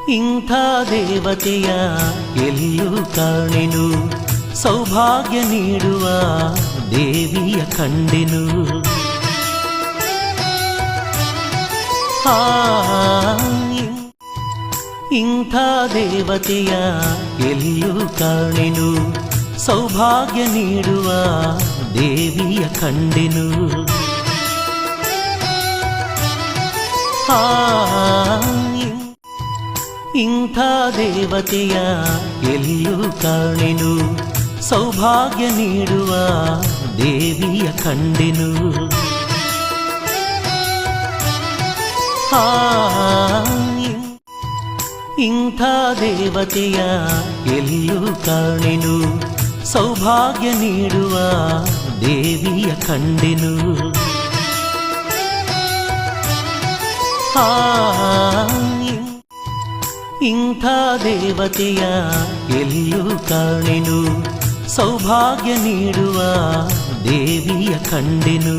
ಇಂಥ ದೇವತೆಯ ಎಲ್ಲೂ ಕಾಣೆನು, ಸೌಭಾಗ್ಯ ನೀಡುವ ದೇವಿಯ ಕಂಡೆನು. ಇಂಥ ದೇವತೆಯ ಎಲ್ಲೂ ಕಾಣೆನು, ಸೌಭಾಗ್ಯ ನೀಡುವ ದೇವಿಯ ಕಂಡೆನು. ಇಂಥ ದೇವತೆಯ ಎಲ್ಲೂ ಕಾಣೆನು, ಸೌಭಾಗ್ಯ ನೀಡುವ ದೇವಿಯ ಕಂಡೆನು. ಇಂಥ ದೇವತೆಯ ಎಲ್ಲೂ ಕಾಣೆನು, ಸೌಭಾಗ್ಯ ನೀಡುವ ದೇವಿಯ ಕಂಡೆನು. ಇಂಥ ದೇವತೆಯ ಎಲ್ಲೂ ಕಾಣೆನು, ಸೌಭಾಗ್ಯ ನೀಡುವ ದೇವಿಯ ಕಂಡೆನು.